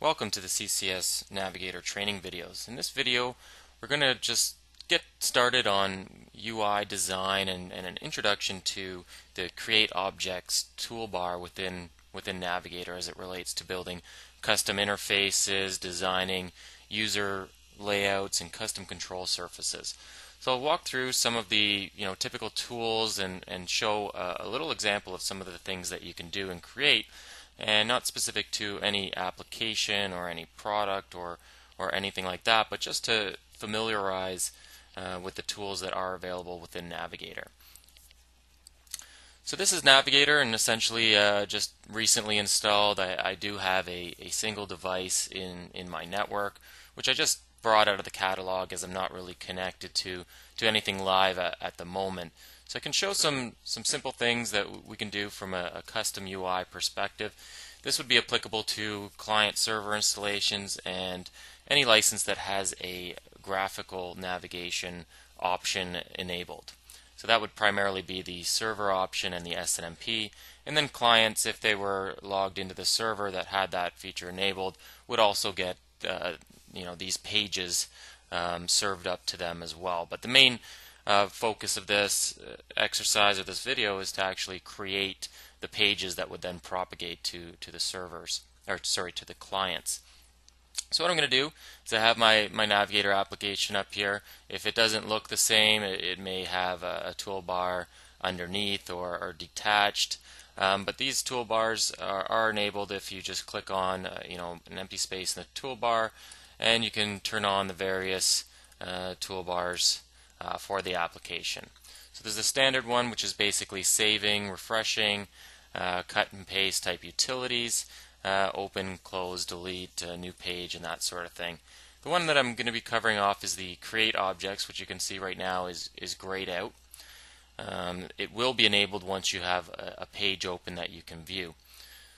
Welcome to the CCS Navigator training videos. In this video, we're going to just get started on UI design and an introduction to the Create Objects toolbar within Navigator as it relates to building custom interfaces, designing user layouts, and custom control surfaces. So I'll walk through some of the typical tools and show a little example of some of the things that you can do and create, and not specific to any application or any product or anything like that, but just to familiarize with the tools that are available within Navigator. So this is Navigator, and essentially just recently installed. I do have a single device in my network, which I just brought out of the catalog as I'm not really connected to anything live at the moment. So I can show some simple things that we can do from a custom UI perspective. This would be applicable to client-server installations and any license that has a graphical navigation option enabled. So that would primarily be the server option and the SNMP, and then clients, if they were logged into the server that had that feature enabled, would also get these pages served up to them as well. But the main focus of this exercise or this video is to actually create the pages that would then propagate to the servers, or sorry, to the clients. So what I'm going to do is I have my Navigator application up here. If it doesn't look the same, it may have a toolbar underneath or detached. But these toolbars are enabled if you just click on an empty space in the toolbar, and you can turn on the various toolbars for the application. So there's the standard one, which is basically saving, refreshing, cut and paste type utilities, open, close, delete, new page, and that sort of thing. The one that I'm going to be covering off is the Create Objects, which you can see right now is grayed out. It will be enabled once you have a page open that you can view.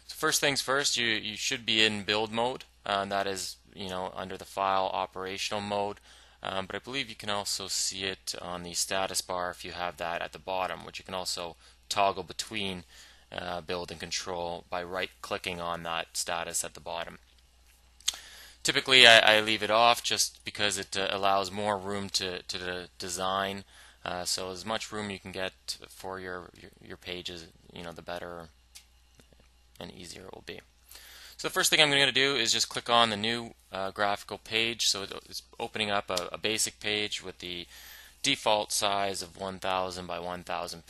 So first things first, you should be in build mode. That is under the file operational mode. But I believe you can also see it on the status bar if you have that at the bottom, which you can also toggle between build and control by right-clicking on that status at the bottom. Typically, I leave it off just because it allows more room to design. So as much room you can get for your pages, the better and easier it will be. So the first thing I'm going to do is just click on the new graphical page. So it's opening up a basic page with the default size of 1000 by 1000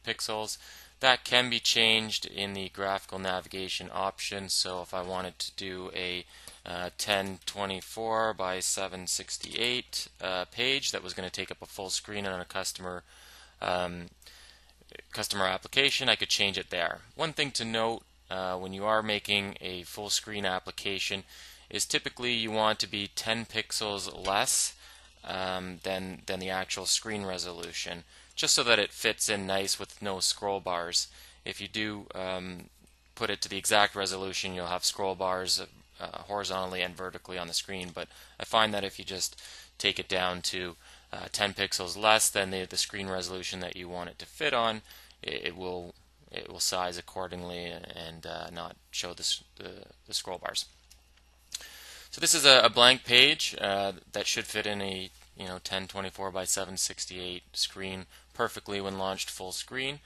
pixels. That can be changed in the graphical navigation option. So if I wanted to do a 1024 by 768 page that was going to take up a full screen on a customer application, I could change it there. One thing to note when you are making a full screen application is typically you want to be 10 pixels less than the actual screen resolution, just so that it fits in nice with no scroll bars. If you do put it to the exact resolution, you'll have scroll bars horizontally and vertically on the screen. But I find that if you just take it down to 10 pixels less than the screen resolution that you want it to fit on, it will size accordingly and not show the scroll bars. So this is a blank page that should fit in a 1024 by 768 screen perfectly when launched full screen.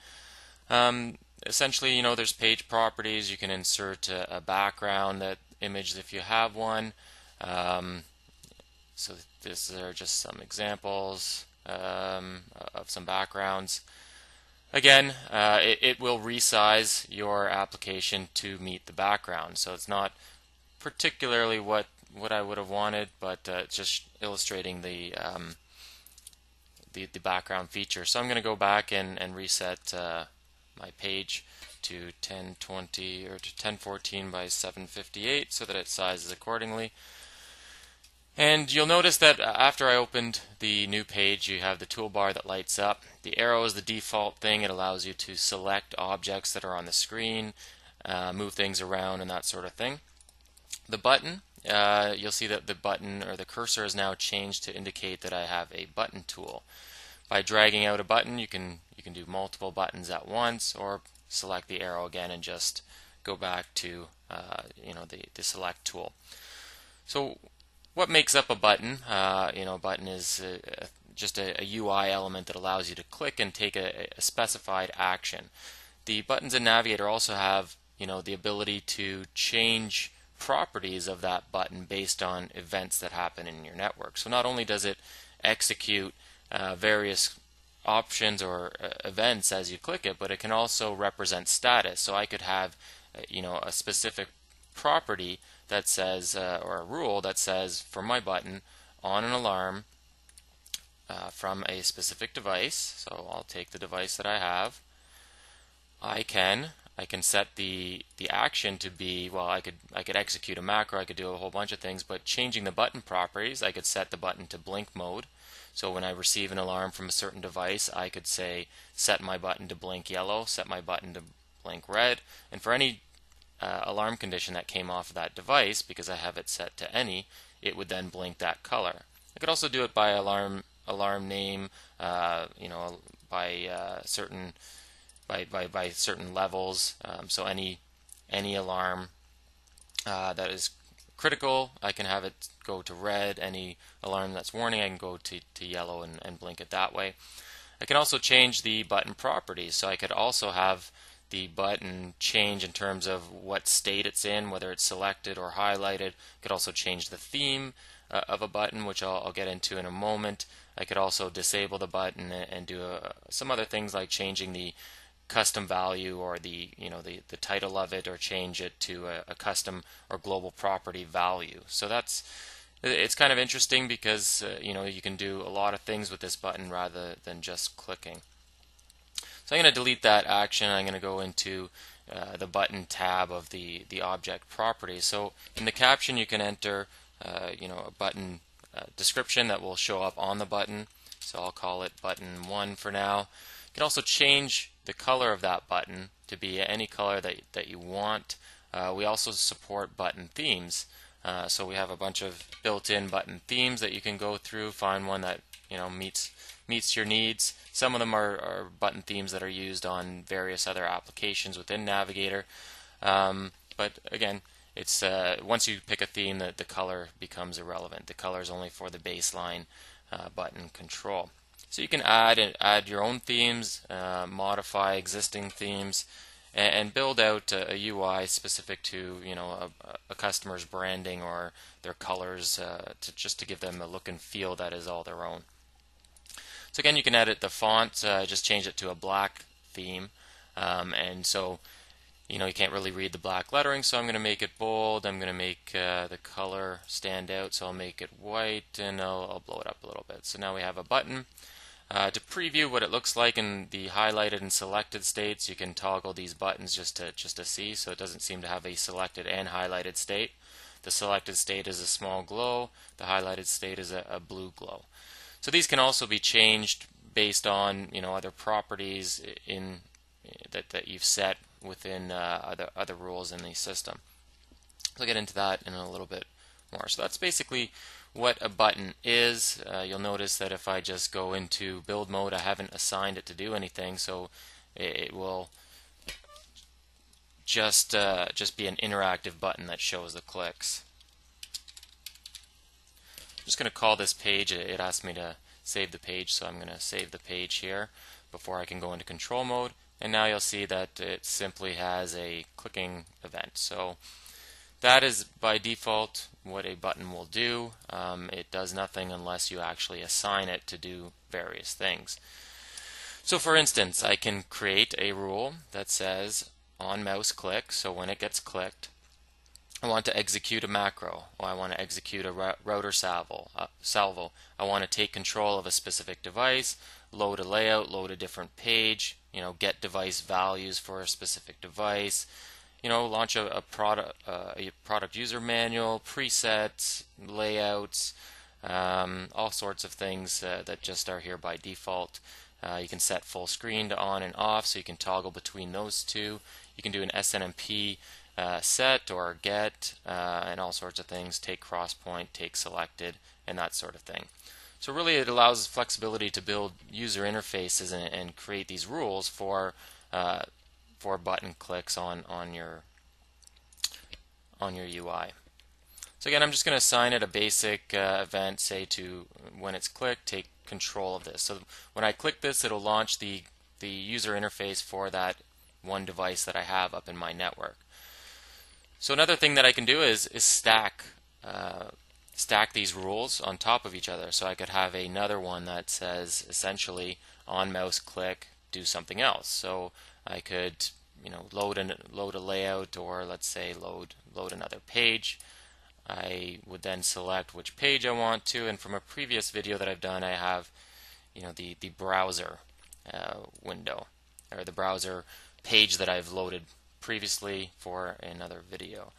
Essentially, there's page properties. You can insert a background image if you have one. So these are just some examples of some backgrounds. Again, it will resize your application to meet the background. So it's not particularly what I would have wanted, but it's just illustrating the background feature. So I'm going to go back and reset my page to 1020 or to 1014 by 758 so that it sizes accordingly. And you'll notice that after I opened the new page, you have the toolbar that lights up. The arrow is the default thing. It allows you to select objects that are on the screen, move things around, and that sort of thing. The button, you'll see that the button or the cursor is now changed to indicate that I have a button tool. By dragging out a button, you can do multiple buttons at once, or select the arrow again and just go back to the select tool. So what makes up a button? A button is just a UI element that allows you to click and take a specified action. The buttons in Navigator also have the ability to change properties of that button based on events that happen in your network. So not only does it execute various options or events as you click it, but it can also represent status. So I could have a specific property that says or a rule that says for my button on an alarm from a specific device. So I'll take the device that I have. I can set the action to be, well, I could execute a macro, I could do a whole bunch of things, but changing the button properties, I could set the button to blink mode. So when I receive an alarm from a certain device, I could say set my button to blink yellow, set my button to blink red, and for any alarm condition that came off of that device, because I have it set to any, it would then blink that color. I could also do it by alarm name, by certain levels. So any alarm that is critical, I can have it go to red. Any alarm that's warning, I can go to yellow and blink it that way. I can also change the button properties. So I could also have the button change in terms of what state it's in, whether it's selected or highlighted. I could also change the theme of a button, which I'll get into in a moment. I could also disable the button and do some other things like changing the custom value or the title of it, or change it to a custom or global property value. So it's kind of interesting because you can do a lot of things with this button rather than just clicking. So I'm going to delete that action. I'm going to go into the button tab of the object properties. So in the caption you can enter a button description that will show up on the button. So I'll call it button 1 for now. You can also change the color of that button to be any color that you want. We also support button themes. So we have a bunch of built-in button themes that you can go through, find one that meets your needs. Some of them are button themes that are used on various other applications within Navigator. But again, it's once you pick a theme, the color becomes irrelevant. The color is only for the baseline button control. So you can add your own themes, modify existing themes, and build out a UI specific to a customer's branding or their colors, just to give them a look and feel that is all their own. So again, you can edit the font, just change it to a black theme, and so you can't really read the black lettering, so I'm going to make it bold. I'm going to make the color stand out, so I'll make it white, and I'll blow it up a little bit. So now we have a button. To preview what it looks like in the highlighted and selected states, you can toggle these buttons just to see, so it doesn't seem to have a selected and highlighted state. The selected state is a small glow, the highlighted state is a blue glow. So these can also be changed based on other properties that you've set within other rules in the system. So I'll get into that in a little bit more. So that's basically what a button is. You'll notice that if I just go into build mode, I haven't assigned it to do anything, so it will just be an interactive button that shows the clicks. I'm just going to call this page. It asked me to save the page, so I'm going to save the page here before I can go into control mode. And now you'll see that it simply has a clicking event. So that is by default what a button will do. It does nothing unless you actually assign it to do various things. So for instance, I can create a rule that says on mouse click, so when it gets clicked, I want to execute a macro, or I want to execute a router salvo. I want to take control of a specific device, load a layout, load a different page, get device values for a specific device, launch a product user manual, presets, layouts, all sorts of things that just are here by default. You can set full screen to on and off, so you can toggle between those two. You can do an SNMP set or get, and all sorts of things, take cross point, take selected, and that sort of thing. So really it allows flexibility to build user interfaces and create these rules for button clicks on your on your UI. So again, I'm just going to assign it a basic event, say to when it's clicked, take control of this. So when I click this, it'll launch the user interface for that one device that I have up in my network. So another thing that I can do is stack these rules on top of each other. So I could have another one that says essentially on mouse click do something else. So I could load a layout, or let's say load another page. I would then select which page I want to, and from a previous video that I've done, I have the browser window, or the browser page that I've loaded previously for another video.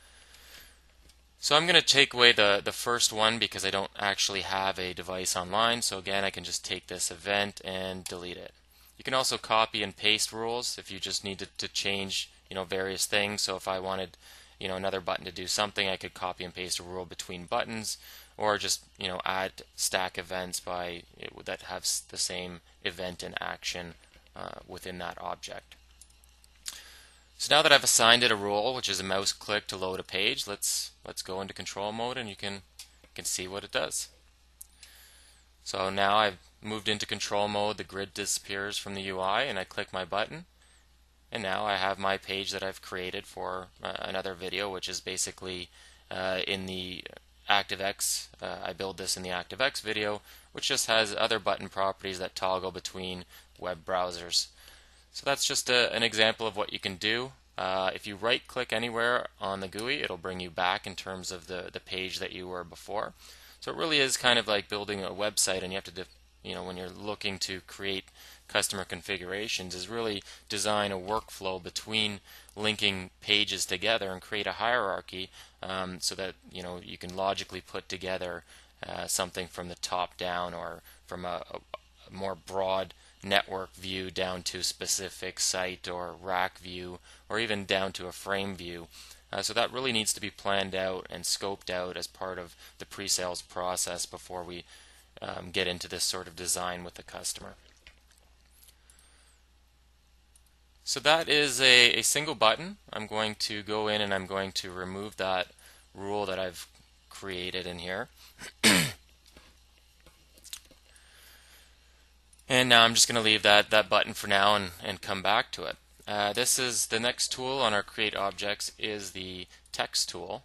So I'm going to take away the first one because I don't actually have a device online. So again, I can just take this event and delete it. You can also copy and paste rules if you just need to change various things. So if I wanted another button to do something, I could copy and paste a rule between buttons, or just add stack events that have the same event in action within that object. So now that I've assigned it a rule, which is a mouse click to load a page, let's go into control mode, and you can see what it does. So now I've moved into control mode, the grid disappears from the UI, and I click my button, and now I have my page that I've created for another video, which is basically in the ActiveX. I build this in the ActiveX video, which just has other button properties that toggle between web browsers. So that's just an example of what you can do. If you right click anywhere on the GUI, it'll bring you back in terms of the page that you were before. So it really is kind of like building a website, and you have to when you're looking to create customer configurations, is really design a workflow between linking pages together and create a hierarchy, so that you can logically put together something from the top down, or from a more broad network view down to specific site or rack view, or even down to a frame view. So that really needs to be planned out and scoped out as part of the pre-sales process before we get into this sort of design with the customer. So that is a single button. I'm going to go in and I'm going to remove that rule that I've created in here. And now I'm just going to leave that button for now and come back to it. This is the next tool on our Create Objects, is the text tool.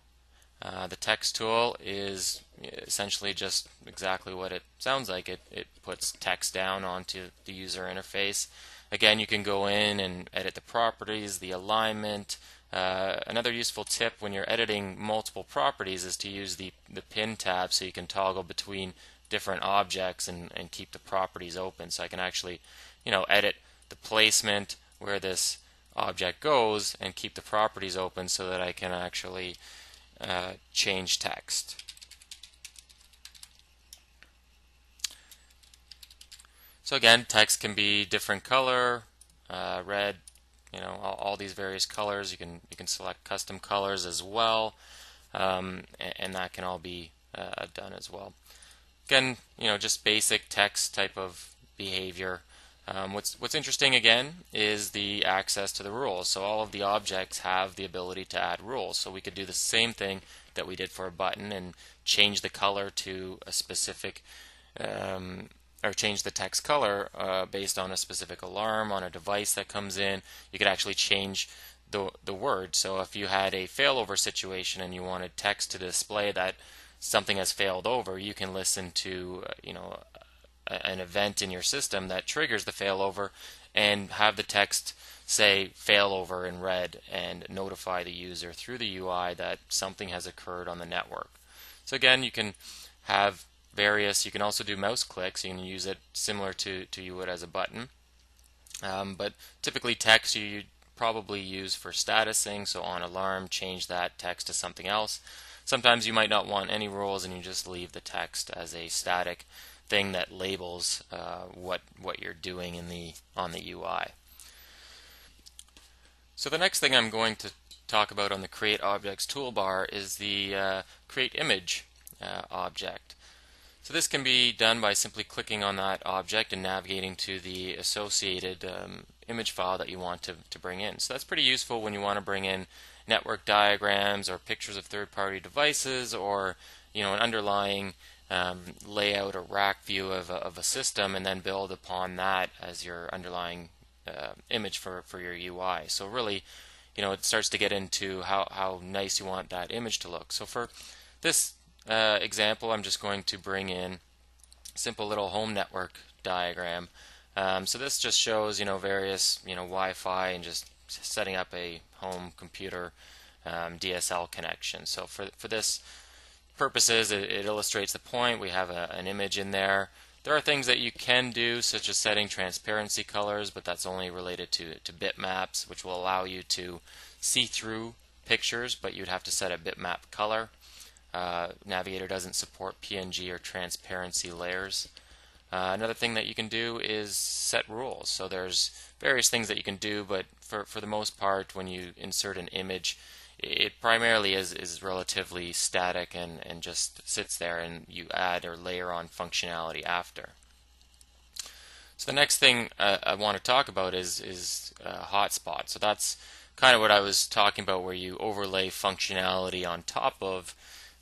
The text tool is essentially just exactly what it sounds like. It puts text down onto the user interface. Again, you can go in and edit the properties, the alignment. Another useful tip when you're editing multiple properties is to use the pin tab, so you can toggle between different objects and keep the properties open. So I can actually edit the placement where this object goes and keep the properties open so that I can actually change text. So again, text can be different color, red, all these various colors. You can select custom colors as well, and that can all be done as well. Again, just basic text type of behavior. What's interesting again is the access to the rules. So all of the objects have the ability to add rules. So we could do the same thing that we did for a button and change the color to a specific, or change the text color based on a specific alarm on a device that comes in. You could actually change the word. So if you had a failover situation and you wanted text to display that something has failed over, you can listen to an event in your system that triggers the failover and have the text say failover in red and notify the user through the UI that something has occurred on the network. So again, you can have various, you can also do mouse clicks. You can use it similar to you would as a button, but typically text you probably use for statusing. So on alarm, change that text to something else. Sometimes you might not want any rules and you just leave the text as a static thing that labels what you're doing on the UI. So the next thing I'm going to talk about on the Create Objects toolbar is the Create Image object. So this can be done by simply clicking on that object and navigating to the associated image file that you want to bring in. So that's pretty useful when you want to bring in network diagrams or pictures of third-party devices, or an underlying layout or rack view of a system, and then build upon that as your underlying image for your UI. So really, it starts to get into how nice you want that image to look. So for this example, I'm just going to bring in a simple little home network diagram. So this just shows various Wi-Fi and just setting up a home computer DSL connection. So for this purposes, it illustrates the point. We have an image in there. There are things that you can do, such as setting transparency colors, but that's only related to bitmaps, which will allow you to see through pictures, but you'd have to set a bitmap color. Navigator doesn't support PNG or transparency layers. Another thing that you can do is set rules. So there's various things that you can do, but for the most part, when you insert an image, it primarily is relatively static and just sits there, and you add or layer on functionality after. So the next thing I want to talk about is hotspot. So that's kind of what I was talking about, where you overlay functionality on top of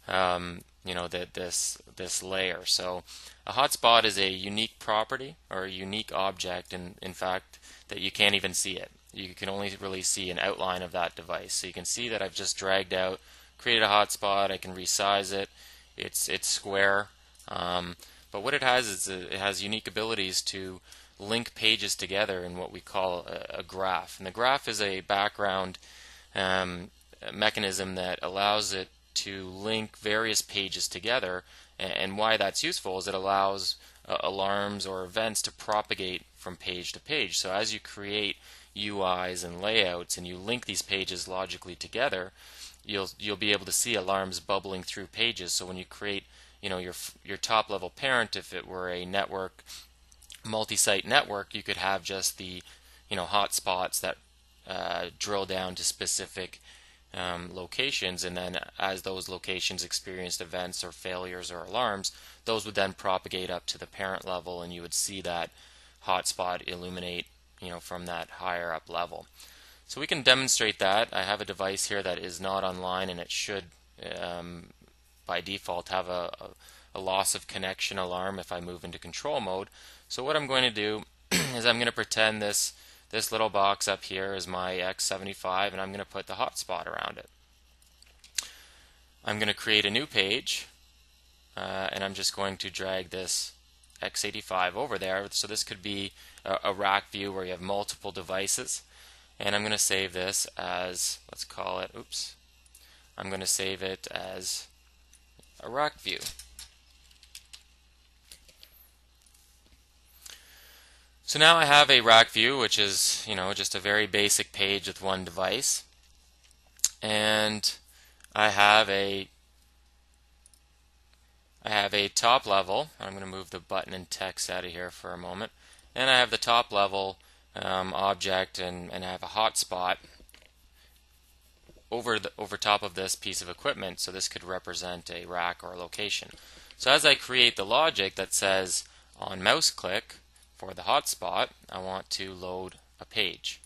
this layer. So a hotspot is a unique property or a unique object, in fact, that you can't even see it. You can only really see an outline of that device. So you can see that I've just dragged out, created a hotspot. I can resize it. It's square. But what it has is it has unique abilities to link pages together in what we call a graph. And the graph is a background mechanism that allows it to link various pages together. And why that's useful is it allows alarms or events to propagate from page to page. So as you create UIs and layouts and you link these pages logically together, you'll be able to see alarms bubbling through pages. So when you create your top level parent, if it were a network, multi-site network, you could have just the hotspots that drill down to specific locations, and then as those locations experienced events or failures or alarms, those would then propagate up to the parent level, and you would see that hotspot illuminate from that higher up level. So we can demonstrate that. I have a device here that is not online, and it should by default have a loss of connection alarm if I move into control mode. So what I'm going to do is I'm going to pretend this little box up here is my X75, and I'm going to put the hotspot around it. I'm going to create a new page, and I'm just going to drag this X85 over there. So this could be a rack view where you have multiple devices, and I'm going to save this as, let's call it, I'm going to save it as a rack view. So now I have a rack view, which is just a very basic page with one device, and I have a top level. I'm going to move the button and text out of here for a moment, and I have the top level object, and I have a hotspot over top of this piece of equipment. So this could represent a rack or a location. So as I create the logic that says on mouse click for the hotspot, I want to load a page.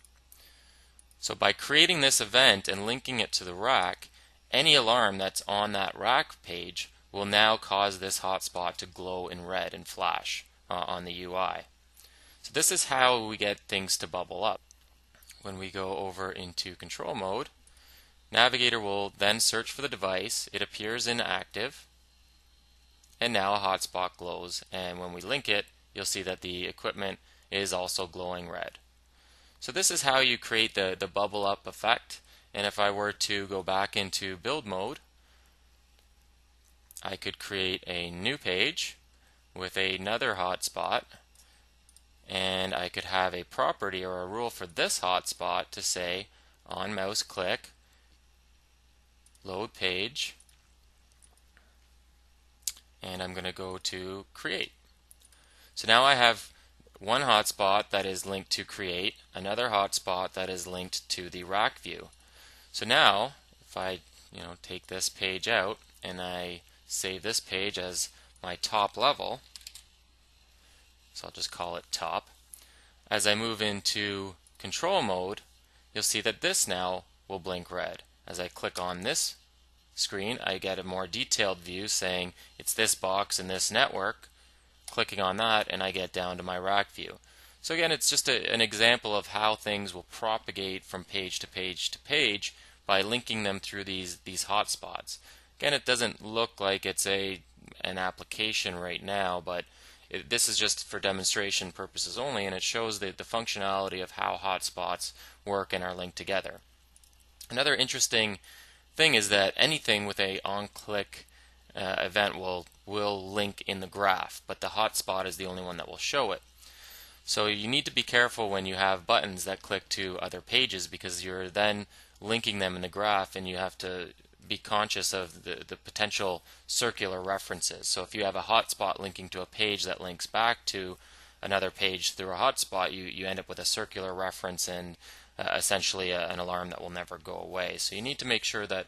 So by creating this event and linking it to the rack, any alarm that's on that rack page will now cause this hotspot to glow in red and flash on the UI. So this is how we get things to bubble up. When we go over into control mode, Navigator will then search for the device. It appears in active, and now a hotspot glows, and when we link it, you'll see that the equipment is also glowing red. So this is how you create the bubble up effect. And if I were to go back into build mode, I could create a new page with another hotspot, and I could have a property or a rule for this hotspot to say on mouse click, load page, and I'm going to go to create. So now I have one hotspot that is linked to create, another hotspot that is linked to the rack view. So now if I take this page out and I save this page as my top level, so I'll just call it top, as I move into control mode, you'll see that this now will blink red. as I click on this screen, I get a more detailed view saying it's this box in this network. Clicking on that, and I get down to my rack view. So again, it's just an example of how things will propagate from page to page to page by linking them through these hotspots. Again, it doesn't look like it's an application right now, but this is just for demonstration purposes only, and it shows the functionality of how hotspots work and are linked together. Another interesting thing is that anything with a on-click event will link in the graph, but the hotspot is the only one that will show it. So you need to be careful when you have buttons that click to other pages, because you're then linking them in the graph, and you have to be conscious of the potential circular references. So if you have a hotspot linking to a page that links back to another page through a hotspot, you end up with a circular reference and essentially an alarm that will never go away. So you need to make sure that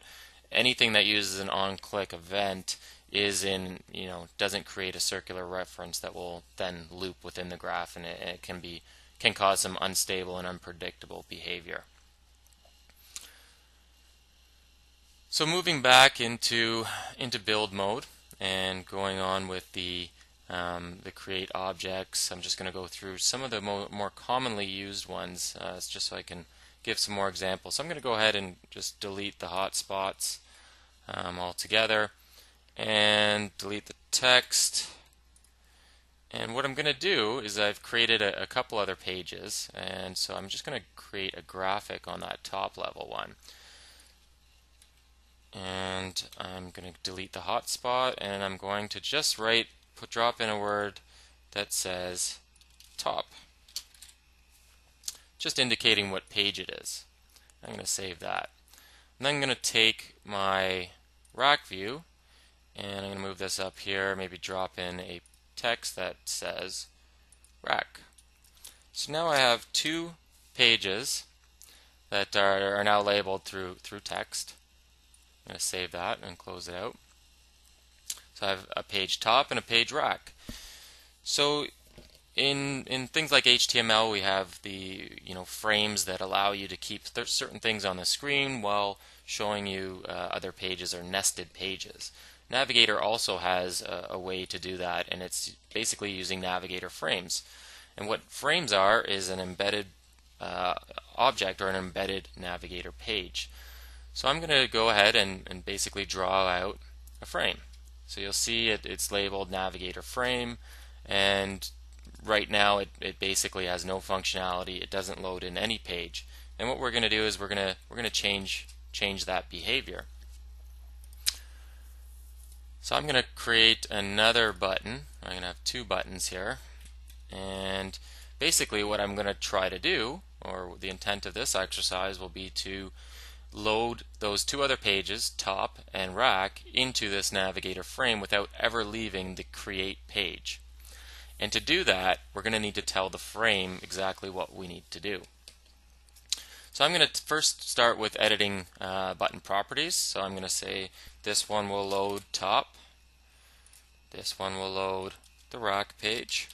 anything that uses an on-click event doesn't create a circular reference that will then loop within the graph, and it can cause some unstable and unpredictable behavior. So moving back into build mode and going on with the create objects, I'm just going to go through some of the more commonly used ones, just so I can give some more examples. So I'm going to go ahead and just delete the hotspots altogether, and delete the text. And what I'm going to do is I've created a couple other pages, and so I'm just going to create a graphic on that top level one. And I'm going to delete the hotspot, and I'm going to just drop in a word that says top, just indicating what page it is. I'm going to save that. And then I'm going to take my rack view, and I'm going to move this up here, maybe drop in a text that says rack. So now I have two pages that are now labeled through text. I'm going to save that and close it out. So I have a page top and a page rack. So in things like HTML, we have the frames that allow you to keep certain things on the screen while showing you other pages or nested pages. Navigator also has a way to do that, and it's basically using Navigator frames. And what frames are is an embedded object or an embedded Navigator page. So I'm going to go ahead and basically draw out a frame. So you'll see it's labeled Navigator frame, and right now it basically has no functionality. It doesn't load in any page. And what we're going to do is we're going to change that behavior. So I'm going to create another button. I'm going to have two buttons here, and basically what I'm going to try to do, or the intent of this exercise, will be to load those two other pages, top and rack, into this Navigator frame without ever leaving the create page. And to do that, we're going to need to tell the frame exactly what we need to do. So I'm going to first start with editing button properties. So I'm going to say this one will load top, this one will load the rack page.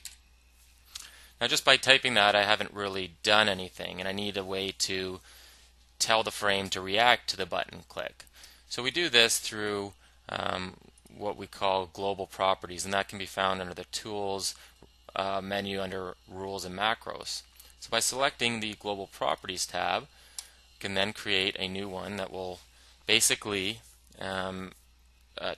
Now just by typing that, I haven't really done anything, and I need a way to tell the frame to react to the button click. So we do this through what we call global properties, and that can be found under the Tools menu under Rules and Macros. So by selecting the Global Properties tab, you can then create a new one that will basically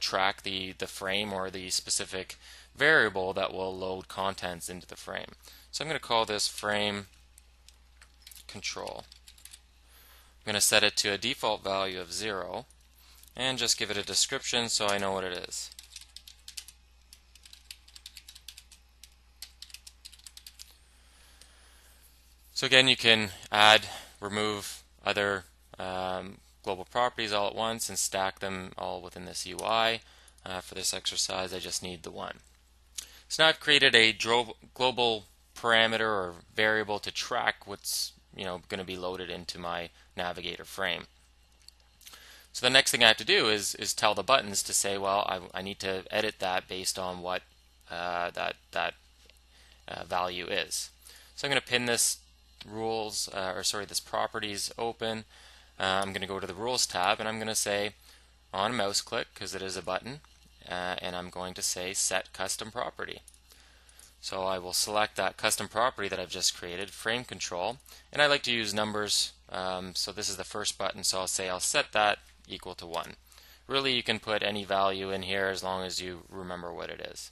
track the frame or the specific variable that will load contents into the frame. So I'm going to call this frame control. I'm going to set it to a default value of 0 and just give it a description so I know what it is. So again, you can add, remove other global properties all at once and stack them all within this UI. For this exercise, I just need the one. So now I've created a global parameter or variable to track what's going to be loaded into my Navigator frame. So the next thing I have to do is tell the buttons to say, well, I need to edit that based on what that value is. So I'm going to pin this this properties open. I'm going to go to the Rules tab, and I'm going to say on mouse click, because it is a button, and I'm going to say Set Custom Property. So I will select that custom property that I've just created, frame control, and I like to use numbers. So this is the first button, so I'll set that equal to 1. Really, you can put any value in here as long as you remember what it is.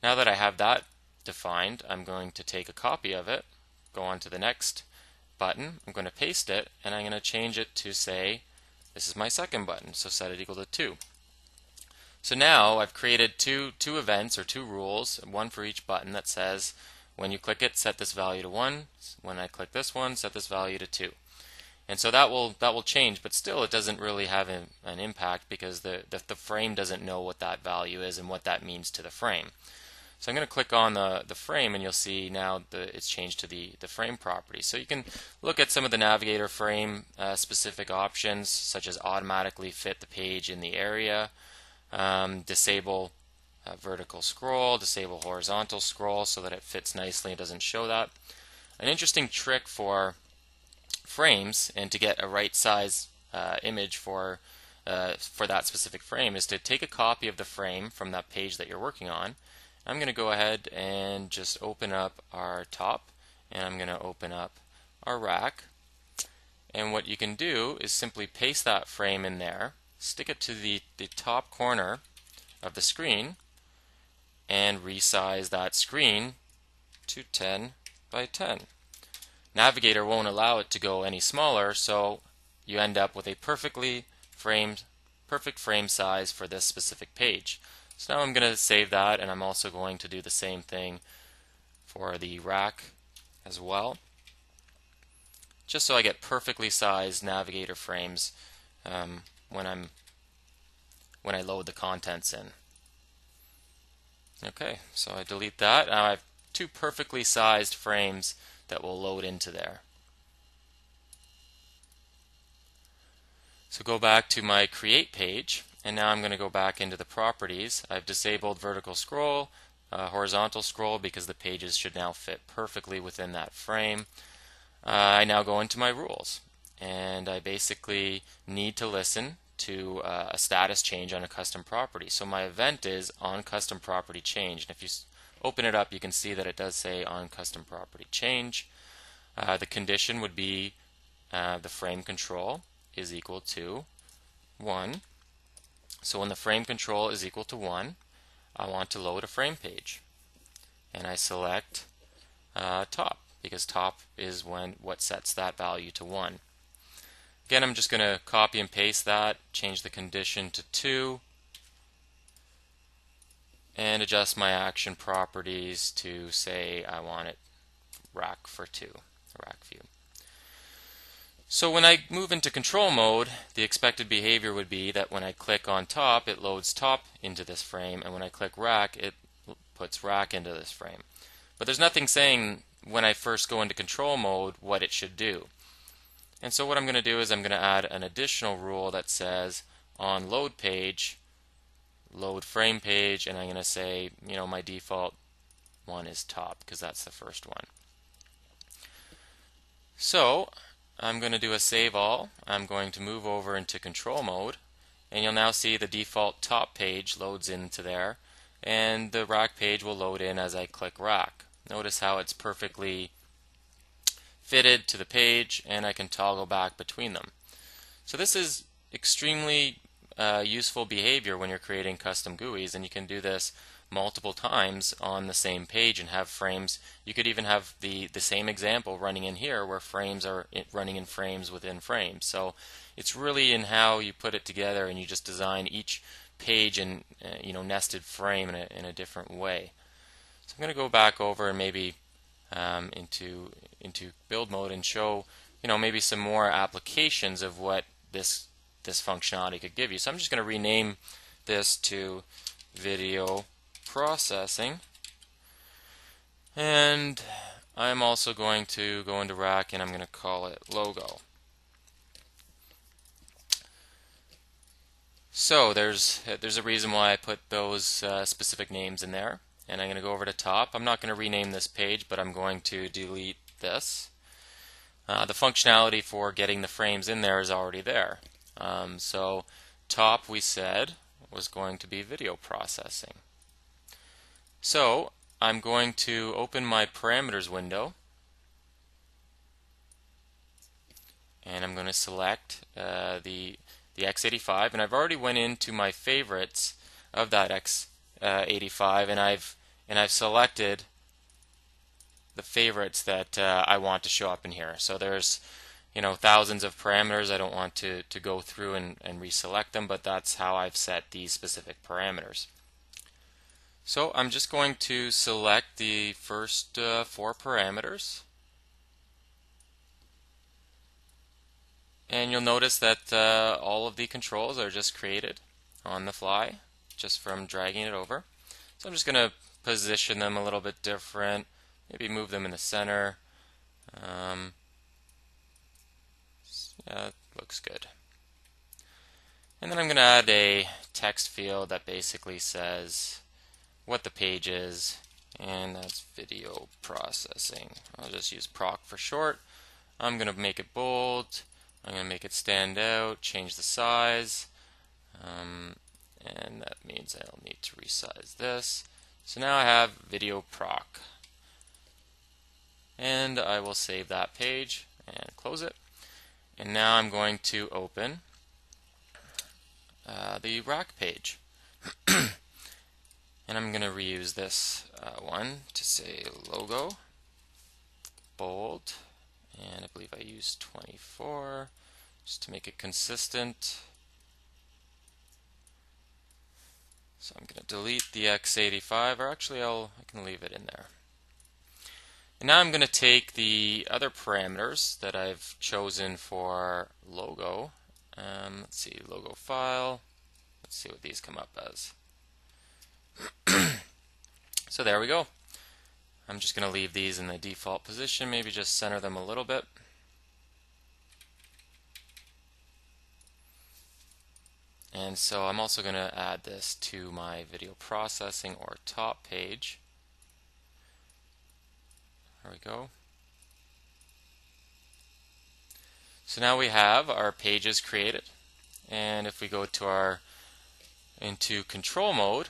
Now that I have that defined, I'm going to take a copy of it, go on to the next button, I'm going to paste it, and I'm going to change it to say this is my second button, so set it equal to 2. So now I've created two events or two rules, one for each button, that says when you click it, set this value to 1. When I click this one, set this value to 2. And so that will change, but still it doesn't really have an impact because the frame doesn't know what that value is and what that means to the frame. So I'm going to click on the frame, and you'll see now it's changed to the frame property. So you can look at some of the Navigator frame specific options, such as automatically fit the page in the area, disable vertical scroll, disable horizontal scroll so that it fits nicely and doesn't show that. An interesting trick for frames and to get a right size image for that specific frame is to take a copy of the frame from that page that you're working on. I'm going to go ahead and just open up our top, and I'm going to open up our rack. And what you can do is simply paste that frame in there, stick it to the top corner of the screen, and resize that screen to 10 by 10. Navigator won't allow it to go any smaller, so you end up with a perfect frame size for this specific page. So now I'm going to save that, and I'm also going to do the same thing for the rack as well, just so I get perfectly sized Navigator frames when I load the contents in. Okay, so I delete that. Now I have two perfectly sized frames that will load into there. So go back to my Create page, and now I'm going to go back into the properties. I've disabled vertical scroll, horizontal scroll, because the pages should now fit perfectly within that frame. I now go into my rules, and I basically need to listen to a status change on a custom property. So my event is on custom property change, and if you open it up, you can see that it does say on custom property change. The condition would be the frame control is equal to 1. So when the frame control is equal to 1, I want to load a frame page, and I select top, because top is what sets that value to 1. Again, I'm just going to copy and paste that, change the condition to 2, and adjust my action properties to say I want it rack for 2, rack view. So when I move into control mode, the expected behavior would be that when I click on top, it loads top into this frame, and when I click rack, it puts rack into this frame. But there's nothing saying when I first go into control mode what it should do. And so what I'm going to do is I'm going to add an additional rule that says on load page, load frame page, and I'm going to say, my default one is top because that's the first one. So I'm going to do a save all. I'm going to move over into control mode, and you'll now see the default top page loads into there, and the rack page will load in as I click rack. Notice how it's perfectly fitted to the page, and I can toggle back between them. So this is extremely useful behavior when you're creating custom GUIs, and you can do this multiple times on the same page and have frames. You could even have the same example running in here where frames are running in frames within frames. So it's really in how you put it together, and you just design each page in nested frame in a different way. So I'm going to go back over and maybe into build mode and show maybe some more applications of what this functionality could give you. So I'm just going to rename this to video processing, and I'm also going to go into rack, and I'm going to call it logo. So there's a reason why I put those specific names in there, and I'm going to go over to top. I'm not going to rename this page, but I'm going to delete this. the functionality for getting the frames in there is already there. So top, we said, was going to be video processing. So I'm going to open my parameters window, and I'm going to select the x85, and I've already went into my favorites of that x85, and I've selected the favorites that I want to show up in here. So there's thousands of parameters. I don't want to go through and reselect them, but that's how I've set these specific parameters. So I'm just going to select the first 4 parameters, and you'll notice that all of the controls are just created on the fly just from dragging it over. So I'm just going to position them a little bit different, maybe move them in the center. Yeah, looks good. And then I'm going to add a text field that basically says what the page is, and that's video processing. I'll just use proc for short. I'm going to make it bold. I'm going to make it stand out, change the size, and that means I'll need to resize this. So now I have video proc, and I will save that page and close it. And now I'm going to open the rack page. And I'm going to reuse this one to say logo, bold, and I believe I used 24 just to make it consistent. So I'm going to delete the x85, or actually I can leave it in there. And now I'm going to take the other parameters that I've chosen for logo. Let's see, logo file. Let's see what these come up as. So there we go. I'm just going to leave these in the default position, maybe just center them a little bit. And so I'm also going to add this to my video processing or top page. There we go. So now we have our pages created, and if we go to into control mode,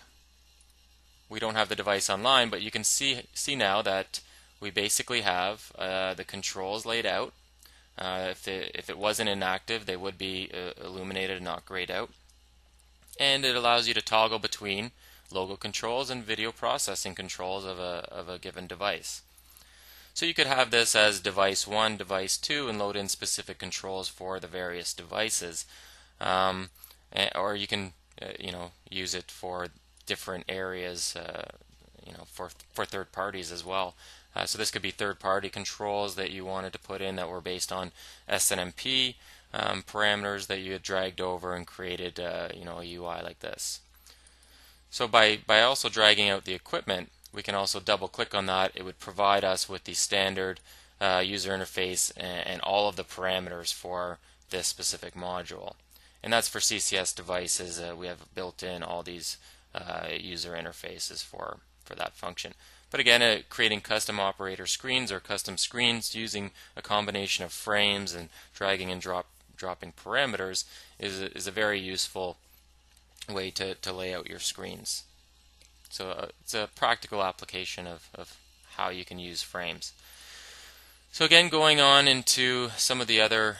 we don't have the device online, but you can see now that we basically have the controls laid out. If it wasn't inactive, they would be illuminated and not grayed out. And it allows you to toggle between logo controls and video processing controls of a given device. So you could have this as device 1, device 2, and load in specific controls for the various devices. Or you can use it for different areas, for third parties as well. So this could be third-party controls that you wanted to put in that were based on SNMP parameters that you had dragged over and created, a UI like this. So by also dragging out the equipment, we can also double-click on that. It would provide us with the standard user interface and all of the parameters for this specific module. And that's for CCS devices. We have built in all these user interfaces for that function. But again, creating custom operator screens or custom screens using a combination of frames and dragging and dropping parameters is a very useful way to lay out your screens. So it's a practical application of how you can use frames. So again, going on into some of the other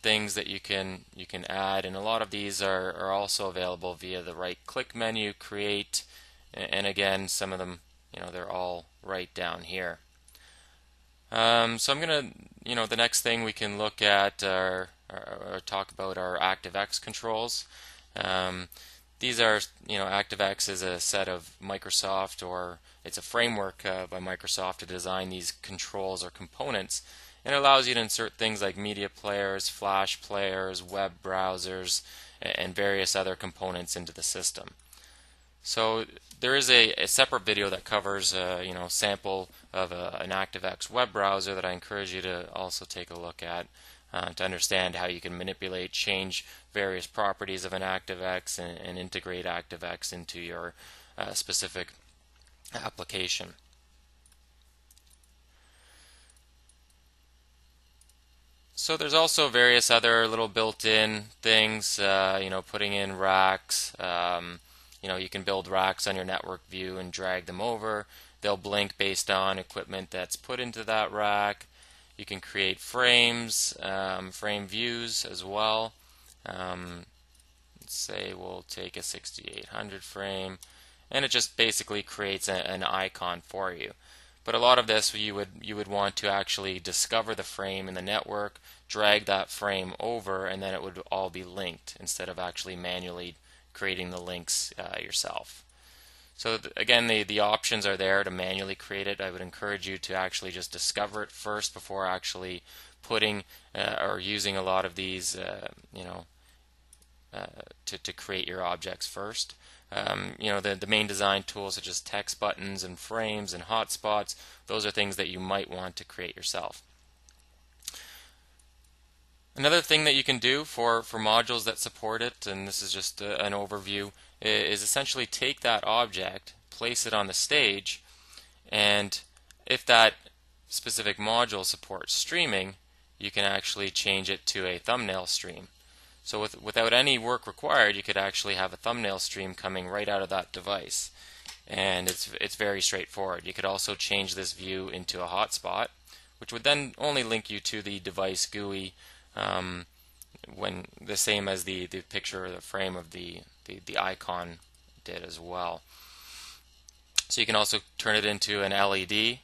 things that you can add, and a lot of these are also available via the right-click menu, create, and again, some of them, they're all right down here. So I'm going to, the next thing we can look at or talk about are ActiveX controls. These are, ActiveX is a set of Microsoft, or it's a framework by Microsoft to design these controls or components. And it allows you to insert things like media players, flash players, web browsers, and various other components into the system. So there is a separate video that covers sample of an ActiveX web browser that I encourage you to also take a look at to understand how you can manipulate, change various properties of an ActiveX and integrate ActiveX into your specific application. So there's also various other little built-in things, putting in racks. You can build racks on your network view and drag them over. They'll blink based on equipment that's put into that rack. You can create frames, frame views as well. Um, let's say we'll take a 6800 frame, and it just basically creates an icon for you. But a lot of this you would want to actually discover the frame in the network, drag that frame over, and then it would all be linked instead of actually manually creating the links yourself. So again, the options are there to manually create it. I would encourage you to actually just discover it first before actually putting or using a lot of these, to create your objects first. The main design tools such as text buttons and frames and hotspots, those are things that you might want to create yourself. Another thing that you can do for modules that support it, and this is just an overview, is essentially take that object, place it on the stage, and if that specific module supports streaming, you can actually change it to a thumbnail stream. So without any work required, you could actually have a thumbnail stream coming right out of that device. And it's very straightforward. You could also change this view into a hotspot, which would then only link you to the device GUI, when the same as the picture or the frame of the icon did as well. So you can also turn it into an LED,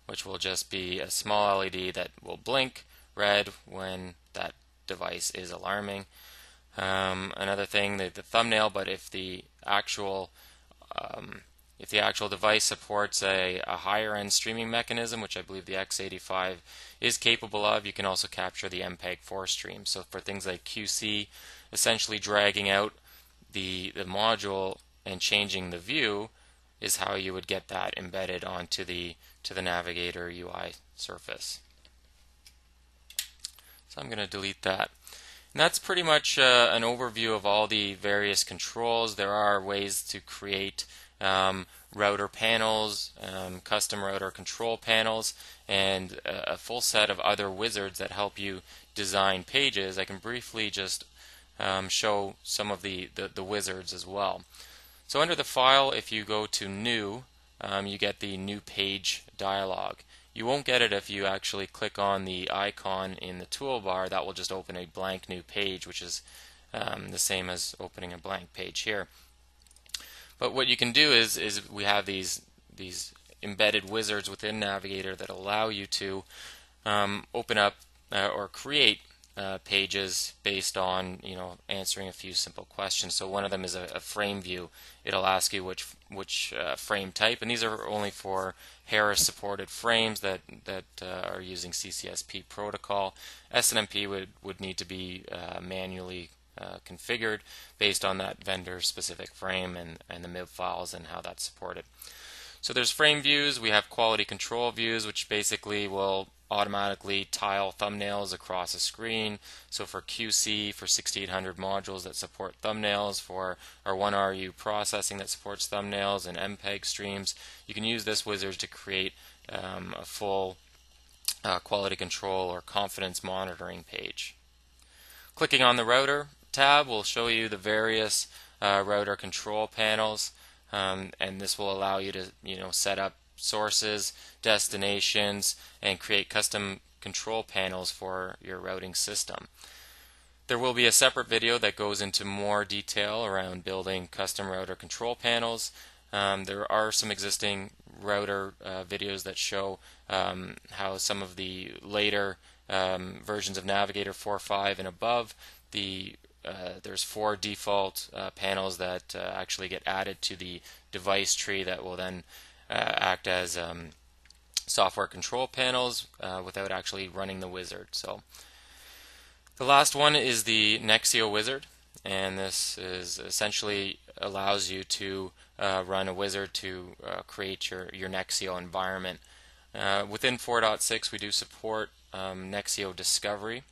which will just be a small LED that will blink red when that device is alarming. Another thing, the thumbnail, but if the actual device supports a higher end streaming mechanism, which I believe the X85 is capable of, you can also capture the MPEG-4 stream. So for things like QC, essentially dragging out the module and changing the view is how you would get that embedded onto the Navigator UI surface. So I'm going to delete that. And that's pretty much an overview of all the various controls. There are ways to create router panels, custom router control panels, and a full set of other wizards that help you design pages. I can briefly just show some of the wizards as well. So under the file, if you go to New, you get the New Page dialog. You won't get it if you actually click on the icon in the toolbar. That will just open a blank new page, which is the same as opening a blank page here. But what you can do is we have these embedded wizards within Navigator that allow you to open up or create pages based on answering a few simple questions. So one of them is a frame view. It'll ask you which frame type, and these are only for Harris supported frames that are using CCSP protocol. SNMP would need to be manually configured based on that vendor specific frame and the MIB files and how that's supported. So there's frame views. We have quality control views, which basically will automatically tile thumbnails across a screen. So for QC, for 6800 modules that support thumbnails, for our 1RU processing that supports thumbnails and MPEG streams, you can use this wizard to create a full quality control or confidence monitoring page. Clicking on the router tab will show you the various router control panels, and this will allow you to set up sources, destinations, and create custom control panels for your routing system. There will be a separate video that goes into more detail around building custom router control panels. There are some existing router videos that show how some of the later versions of Navigator 4.5 and above, there's 4 default panels that actually get added to the device tree that will then act as software control panels without actually running the wizard. So the last one is the Nexio wizard, and this is essentially allows you to run a wizard to create your Nexio environment. Within 4.6 we do support Nexio discovery.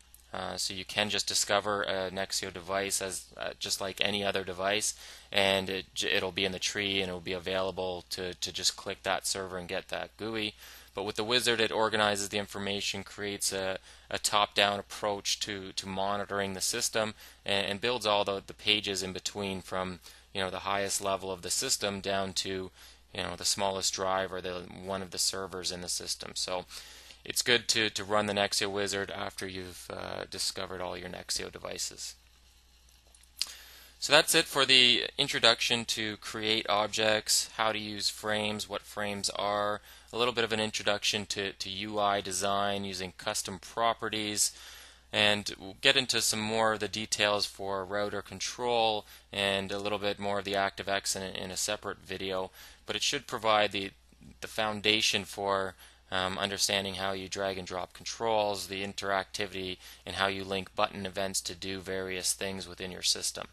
So you can just discover a Nexio device as just like any other device, and it'll be in the tree and it'll be available to just click that server and get that GUI. But with the wizard, it organizes the information, creates a top-down approach to monitoring the system, and builds all the pages in between from the highest level of the system down to the smallest drive or one of the servers in the system. So it's good to run the Nexio wizard after you've discovered all your Nexio devices. So that's it for the introduction to create objects, how to use frames, what frames are, a little bit of an introduction to UI design using custom properties, and we'll get into some more of the details for router control and a little bit more of the ActiveX in a separate video, but it should provide the foundation for understanding how you drag and drop controls, the interactivity, and how you link button events to do various things within your system.